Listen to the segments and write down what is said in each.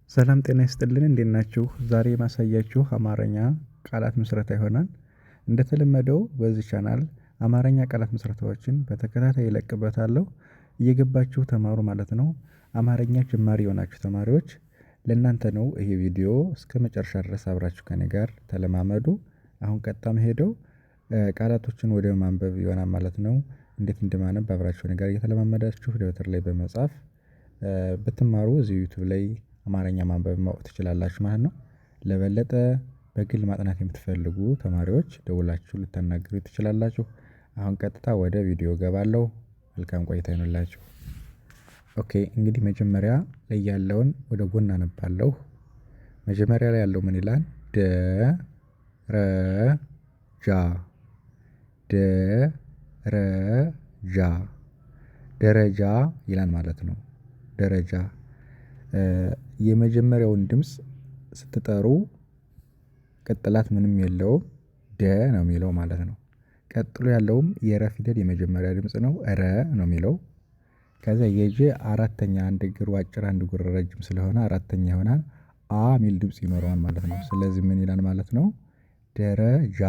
ሰላም ጤና ይስጥልን እንዴት ናችሁ? ዛሬ የማሳያችሁ አማርኛ ቃላት ምስረታ ይሆናል። እንደተለመደው በዚህ ቻናል አማርኛ ቃላት ምስረታዎችን በተከታታይ እለቅበታለሁ። እየገባችሁ ተማሩ ማለት ነው። አማርኛ ጀማሪ የሆናችሁ ተማሪዎች ለእናንተ ነው ይሄ ቪዲዮ። እስከመጨረሻ ድረስ አብራችሁ ከእኔ ጋር ተለማመዱ። አሁን ቀጥታ የምሄደው ቃላቶችን ወደ ማንበብ ይሆናል ማለት ነው። እንዴት እንደማነብ አብራችሁ ከእኔ ጋር እየተለማመዳችሁ ደብተር ላይ በመጻፍ ብትማሩ እዚህ ዩቲዩብ ላይ አማርኛ ማንበብ ማወቅ ትችላላችሁ ማለት ነው። ለበለጠ በግል ማጥናት የምትፈልጉ ተማሪዎች ደውላችሁ ልታናግሩ ትችላላችሁ። አሁን ቀጥታ ወደ ቪዲዮ እገባለሁ። መልካም ቆይታ ይሁንላችሁ። ኦኬ እንግዲህ መጀመሪያ ላይ ያለውን ወደ ጎን አነባለሁ። መጀመሪያ ላይ ያለው ምን ይላል? ደረጃ ደረጃ ደረጃ ይላል ማለት ነው። ደረጃ የመጀመሪያውን ድምጽ ስትጠሩ ቅጥላት ምንም የለውም ደ ነው የሚለው ማለት ነው። ቀጥሎ ያለውም የረ ፊደል የመጀመሪያ ድምጽ ነው ረ ነው የሚለው። ከዛ የጀ አራተኛ አንድ እግሩ አጭር አንድ እግሩ ረጅም ስለሆነ አራተኛ ይሆናል አ ሚል ድምጽ ይኖረዋል ማለት ነው። ስለዚህ ምን ይላል ማለት ነው? ደረጃ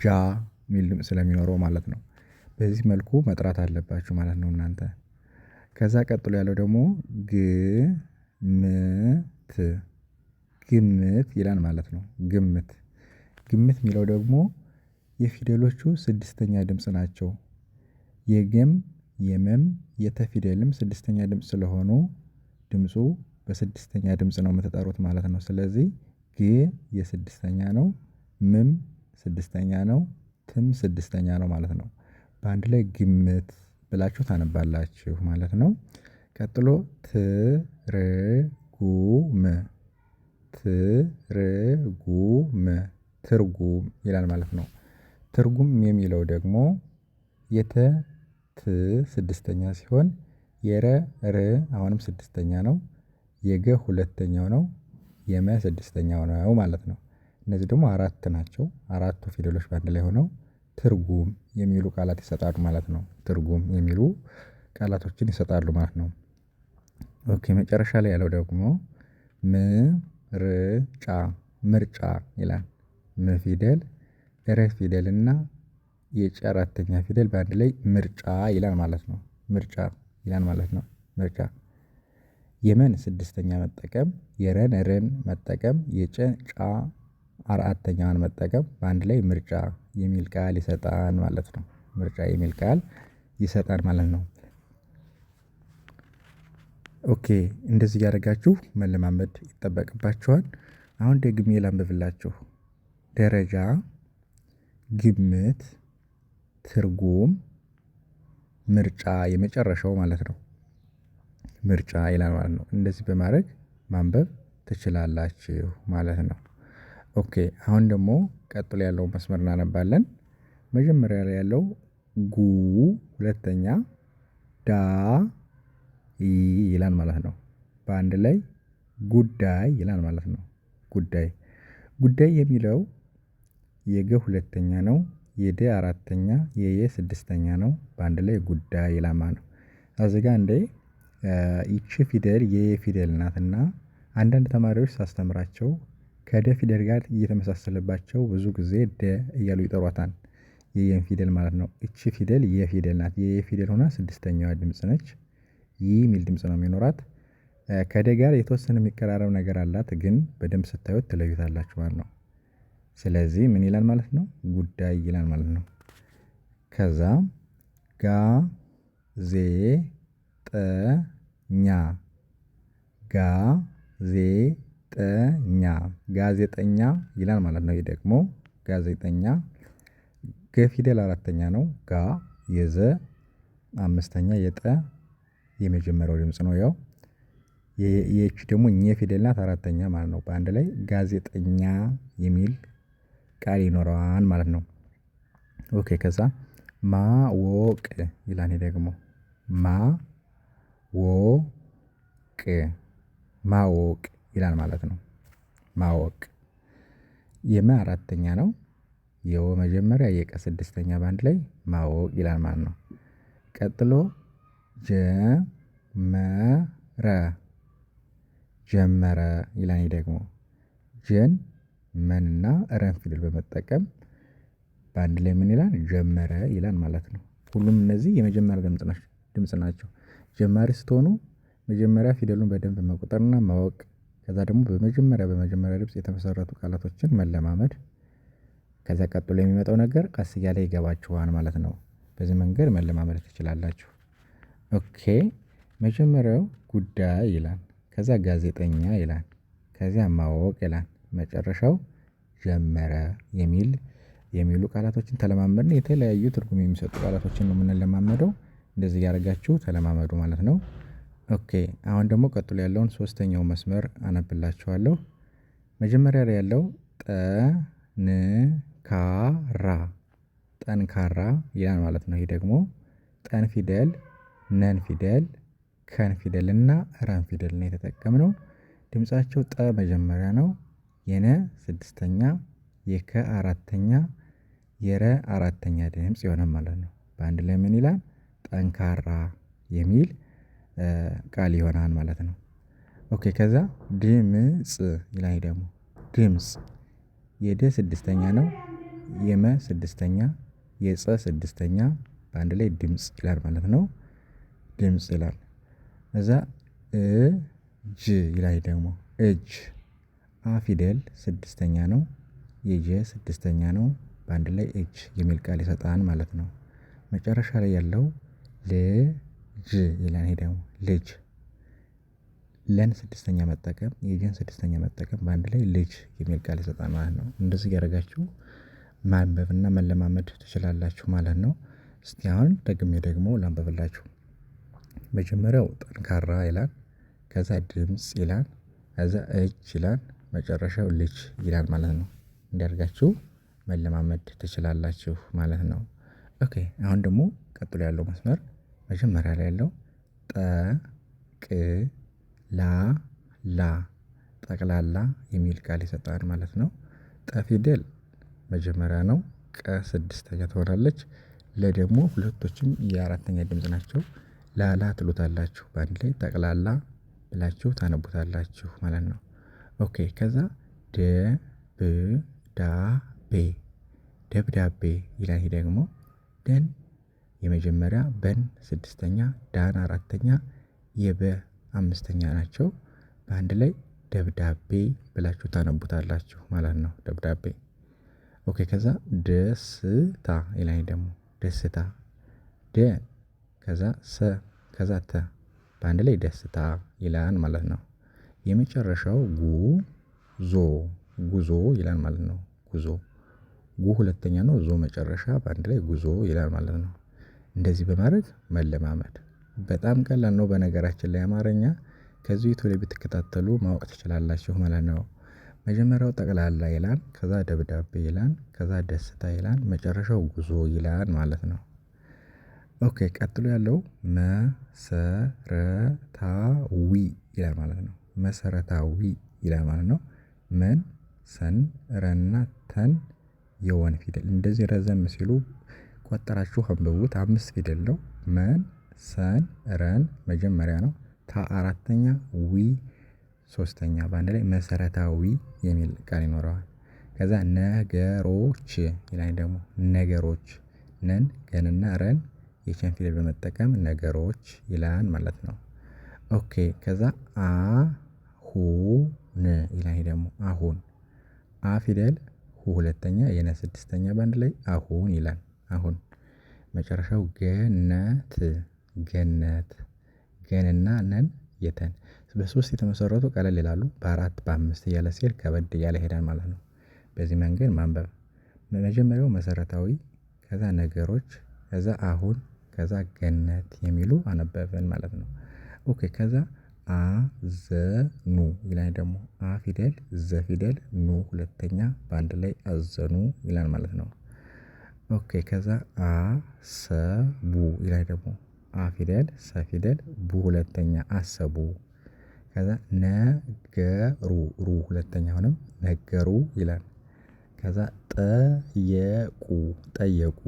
ጃ ሚል ድምጽ ስለሚኖረው ማለት ነው። በዚህ መልኩ መጥራት አለባችሁ ማለት ነው እናንተ። ከዛ ቀጥሎ ያለው ደግሞ ግምት ግምት ይላል ማለት ነው። ግምት ግምት የሚለው ደግሞ የፊደሎቹ ስድስተኛ ድምጽ ናቸው። የገም የመም የተ ፊደልም ስድስተኛ ድምጽ ስለሆኑ ድምፁ በስድስተኛ ድምጽ ነው የምትጠሩት ማለት ነው። ስለዚህ ግ የስድስተኛ ነው፣ ምም ስድስተኛ ነው፣ ትም ስድስተኛ ነው ማለት ነው። በአንድ ላይ ግምት ብላችሁ ታነባላችሁ ማለት ነው። ቀጥሎ ትርጉም ትርጉም ትርጉም ይላል ማለት ነው። ትርጉም የሚለው ደግሞ የተ ት ስድስተኛ ሲሆን የረ ር አሁንም ስድስተኛ ነው። የገ ሁለተኛው ነው። የመ ስድስተኛው ነው ማለት ነው። እነዚህ ደግሞ አራት ናቸው። አራቱ ፊደሎች በአንድ ላይ ሆነው ትርጉም የሚሉ ቃላት ይሰጣሉ ማለት ነው። ትርጉም የሚሉ ቃላቶችን ይሰጣሉ ማለት ነው። ኦኬ መጨረሻ ላይ ያለው ደግሞ ምርጫ ምርጫ ይላል። ም ፊደል ረ ፊደል እና የጨ አራተኛ ፊደል በአንድ ላይ ምርጫ ይላል ማለት ነው። ምርጫ ይላል ማለት ነው። ምርጫ የመን ስድስተኛ መጠቀም የረን ርን መጠቀም የጨ ጫ አራተኛዋን መጠቀም በአንድ ላይ ምርጫ የሚል ቃል ይሰጣል ማለት ነው። ምርጫ የሚል ቃል ይሰጣል ማለት ነው። ኦኬ እንደዚህ እያደረጋችሁ መለማመድ ይጠበቅባችኋል። አሁን ደግሜ ላንብብላችሁ። ደረጃ ግምት ትርጉም ምርጫ የመጨረሻው ማለት ነው። ምርጫ ይላል ማለት ነው። እንደዚህ በማድረግ ማንበብ ትችላላችሁ ማለት ነው። ኦኬ አሁን ደግሞ ቀጥሎ ያለውን መስመር እናነባለን። መጀመሪያ ላይ ያለው ጉ ሁለተኛ ዳ ይላል ማለት ነው። በአንድ ላይ ጉዳይ ይላል ማለት ነው። ጉዳይ ጉዳይ የሚለው የገ ሁለተኛ ነው። የደ አራተኛ የየ ስድስተኛ ነው። በአንድ ላይ ጉዳይ ይላል ማለት ነው። እዚህ ጋር እንደ ይቺ ፊደል የየ ፊደል ናትና አንዳንድ ተማሪዎች ሳስተምራቸው ከደ ፊደል ጋር እየተመሳሰለባቸው ብዙ ጊዜ ደ እያሉ ይጠሯታል። የየን ፊደል ማለት ነው። እቺ ፊደል የ ፊደል ናት። የየ ፊደል ሆና ስድስተኛዋ ድምጽ ነች። ይ ሚል ድምጽ ነው የሚኖራት። ከደ ጋር የተወሰነ የሚቀራረብ ነገር አላት ግን በደንብ ስታዩት ትለዩታላችሁ ማለት ነው። ስለዚህ ምን ይላል ማለት ነው? ጉዳይ ይላል ማለት ነው። ከዛ ጋ ዜ ጠ ኛ ጋ ዜ ጠ ኛ ጋዜጠኛ ይላል ማለት ነው። ይሄ ደግሞ ጋዜጠኛ ገ ፊደል አራተኛ ነው። ጋ የዘ አምስተኛ የጠ የመጀመሪያው ድምጽ ነው። ያው የቺ ደግሞ ኘ ፊደል ናት አራተኛ ማለት ነው። በአንድ ላይ ጋዜጠኛ የሚል ቃል ይኖረዋል ማለት ነው። ኦኬ ከዛ ማወቅ ይላል። ይሄ ደግሞ ማወቅ ማወቅ ይላል ማለት ነው። ማወቅ የመ አራተኛ ነው። የወ መጀመሪያ የቀ ስድስተኛ በአንድ ላይ ማወቅ ይላል ማለት ነው። ቀጥሎ ጀመረ ጀመረ ይላል። ይሄ ደግሞ ጀን መንና ረን ፊደል በመጠቀም በአንድ ላይ ምን ይላል ጀመረ ይላል ማለት ነው። ሁሉም እነዚህ የመጀመሪያ ድምጽ ናቸው። ጀማሪ ስትሆኑ መጀመሪያ ፊደሉን በደንብ መቁጠርና ማወቅ ከዛ ደግሞ በመጀመሪያ ድምጽ የተመሰረቱ ቃላቶችን መለማመድ ከዛ ቀጥሎ የሚመጣው ነገር ቀስ እያለ ይገባችኋል ማለት ነው። በዚህ መንገድ መለማመድ ትችላላችሁ። ኦኬ መጀመሪያው ጉዳይ ይላል ከዛ ጋዜጠኛ ይላል ከዚያ ማወቅ ይላል መጨረሻው ጀመረ የሚሉ ቃላቶችን ተለማመድን የተለያዩ ትርጉም የሚሰጡ ቃላቶችን ነው የምንለማመደው። እንደዚህ እያደረጋችሁ ተለማመዱ ማለት ነው። ኦኬ አሁን ደግሞ ቀጥሎ ያለውን ሶስተኛው መስመር አነብላችኋለሁ። መጀመሪያ ላይ ያለው ጠንካራ ይላል ማለት ነው። ይሄ ደግሞ ጠን ፊደል ነን ፊደል ከን ፊደል እና ረን ፊደል ነው የተጠቀምነው። ድምፃቸው ጠ መጀመሪያ ነው። የነ ስድስተኛ የከ አራተኛ የረ አራተኛ ድምጽ ይሆናል ማለት ነው። በአንድ ላይ ምን ይላል ጠንካራ የሚል ቃል ይሆናል ማለት ነው። ኦኬ ከዛ ድምጽ ይላል ደግሞ ድምጽ የደ ስድስተኛ ነው። የመ ስድስተኛ የፀ ስድስተኛ በአንድ ላይ ድምጽ ይላል ማለት ነው። ድምጽ ይላል እዛ እጅ ይላል ደግሞ እጅ አ ፊደል ስድስተኛ ነው። የጀ ስድስተኛ ነው በአንድ ላይ እጅ የሚል ቃል ይሰጣል ማለት ነው። መጨረሻ ላይ ያለው ልጅ ይላል። ይሄ ደግሞ ልጅ ለን ስድስተኛ መጠቀም የጀን ስድስተኛ መጠቀም በአንድ ላይ ልጅ የሚል ቃል ይሰጣል ማለት ነው። እንደዚህ እያደረጋችሁ ማንበብና መለማመድ ትችላላችሁ ማለት ነው። እስቲ አሁን ደግሞ ላንብብላችሁ። መጀመሪያው ጠንካራ ይላል ከዛ ድምጽ ይላል ከዛ እጅ ይላል መጨረሻው ልጅ ይላል ማለት ነው። እንዲህ አድርጋችሁ መለማመድ ትችላላችሁ ማለት ነው። ኦኬ አሁን ደግሞ ቀጥሎ ያለው መስመር መጀመሪያ ላይ ያለው ጠቅላላ ጠቅላላ የሚል ቃል ይሰጣል ማለት ነው። ጠ ፊደል መጀመሪያ ነው። ቀ ስድስተኛ ትሆናለች። ለ ደግሞ ሁለቶችም የአራተኛ ድምጽ ናቸው። ላላ ትሉታላችሁ በአንድ ላይ ጠቅላላ ብላችሁ ታነቡታላችሁ ማለት ነው። ኦኬ ከዛ ደብዳቤ ይላል። ይሄ ደግሞ ደን የመጀመሪያ በን ስድስተኛ ዳን አራተኛ የበ አምስተኛ ናቸው። በአንድ ላይ ደብዳቤ ብላችሁ ታነቡታላችሁ ማለት ነው። ደብዳቤ ኦኬ ከዛ ደስታ ይላል። ደግሞ ደስታ ደ ከዛ ሰ ከዛ ተ በአንድ ላይ ደስታ ይላል ማለት ነው። የመጨረሻው ጉዞ ይላል ማለት ነው። ጉ ሁለተኛ ነው። ዞ መጨረሻ በአንድ ላይ ጉዞ ይላል ማለት ነው። እንደዚህ በማድረግ መለማመድ በጣም ቀላል ነው። በነገራችን ላይ አማርኛ ከዚህ ዩቲዩብ ላይ ብትከታተሉ ማወቅ ትችላላችሁ ማለት ነው። መጀመሪያው ጠቅላላ ይላል ከዛ ደብዳቤ ይላል ከዛ ደስታ ይላል መጨረሻው ጉዞ ይላል ማለት ነው። ኦኬ ቀጥሎ ያለው መሰረታዊ ይላል ማለት ነው። መሰረታዊ ይላል ማለት ነው። መን ሰን ረና ተን የወን ፊደል እንደዚህ ረዘም ሲሉ ቆጠራችሁ አንብቡት። 5 ፊደል ነው። መን ሰን ረን መጀመሪያ ነው። ታ አራተኛ ዊ ሶስተኛ በአንድ ላይ መሰረታዊ የሚል ቃል ይኖረዋል። ከዛ ነገሮች ይላል። ደግሞ ነገሮች ነን ገንና ረን የቸን ፊደል በመጠቀም ነገሮች ይላል ማለት ነው። ኦኬ ከዛ አሁን ይላል። ደግሞ አሁን አ ፊደል ሁ ሁለተኛ የነ ስድስተኛ በአንድ ላይ አሁን ይላል። አሁን መጨረሻው ገነት ገንና ነን የተን በሶስት የተመሰረቱ ቀለል ይላሉ። በአራት በአምስት እያለ ሲሄድ ከበድ እያለ ይሄዳል ማለት ነው። በዚህ መንገድ ማንበብ መጀመሪያው መሰረታዊ ከዛ ነገሮች ከዛ አሁን ከዛ ገነት የሚሉ አነበብን ማለት ነው። ኦኬ ከዛ አዘኑ ይላል። ደግሞ አ ፊደል ዘ ፊደል ኑ ሁለተኛ በአንድ ላይ አዘኑ ይላል ማለት ነው። ኦኬ ከዛ አሰቡ ይላል። ደግሞ አ ፊደል ሰ ፊደል ቡ ሁለተኛ አሰቡ ከዛ ነገሩ ሩ ሁለተኛ ሆነም ነገሩ ይላል። ከዛ ጠየቁ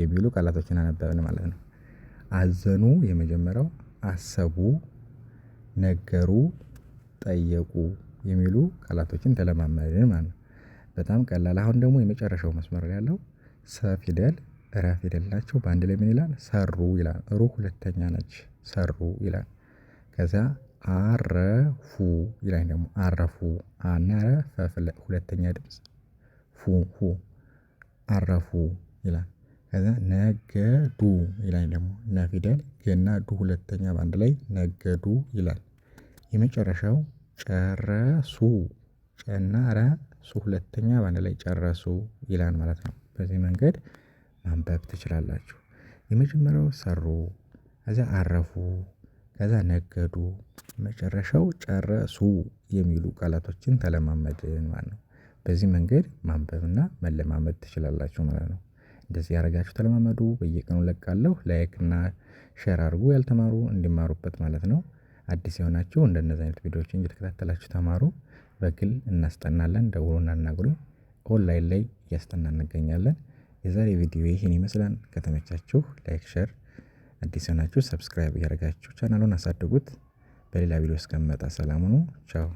የሚሉ ቃላቶችን አነበብን ማለት ነው። አዘኑ የመጀመሪያው አሰቡ ነገሩ ጠየቁ የሚሉ ቃላቶችን ተለማመድን ማለት ነው። በጣም ቀላል። አሁን ደግሞ የመጨረሻው መስመር ላይ ያለው ሰ ፊደል ረ ፊደል ናቸው። በአንድ ላይ ምን ይላል? ሰሩ ይላል። ሩ ሁለተኛ ነች። ሰሩ ይላል። ከዛ አረፉ ይላል። ደግሞ አረፉ አና ረ ሁለተኛ ድምጽ ፉ አረፉ ይላል። ከዛ ነገዱ ይላል። ደግሞ ነ ፊደል ገና ዱ ሁለተኛ በአንድ ላይ ነገዱ ይላል። የመጨረሻው ጨረሱ ጨና ረ ሱ ሁለተኛ በአንድ ላይ ጨረሱ ይላል ማለት ነው። በዚህ መንገድ ማንበብ ትችላላችሁ። የመጀመሪያው ሰሩ፣ ከዛ አረፉ፣ ከዛ ነገዱ፣ መጨረሻው ጨረሱ የሚሉ ቃላቶችን ተለማመድን ማለት ነው። በዚህ መንገድ ማንበብና መለማመድ ትችላላችሁ ማለት ነው። እንደዚህ ያደረጋችሁ ተለማመዱ። በየቀኑ እለቃለሁ። ላይክ እና ሼር አድርጉ ያልተማሩ እንዲማሩበት ማለት ነው። አዲስ የሆናችሁ እንደነዚህ አይነት ቪዲዮዎችን እየተከታተላችሁ ተማሩ። በግል እናስጠናለን። ደውሉና አናግሩኝ። ኦንላይን ላይ እያስጠናን እንገኛለን። የዛሬ ቪዲዮ ይህን ይመስላል። ከተመቻችሁ ላይክ ሼር፣ አዲስ የሆናችሁ ሰብስክራይብ እያደረጋችሁ ቻናሉን አሳድጉት። በሌላ ቪዲዮ እስከምመጣ ሰላም ሁኑ። ቻው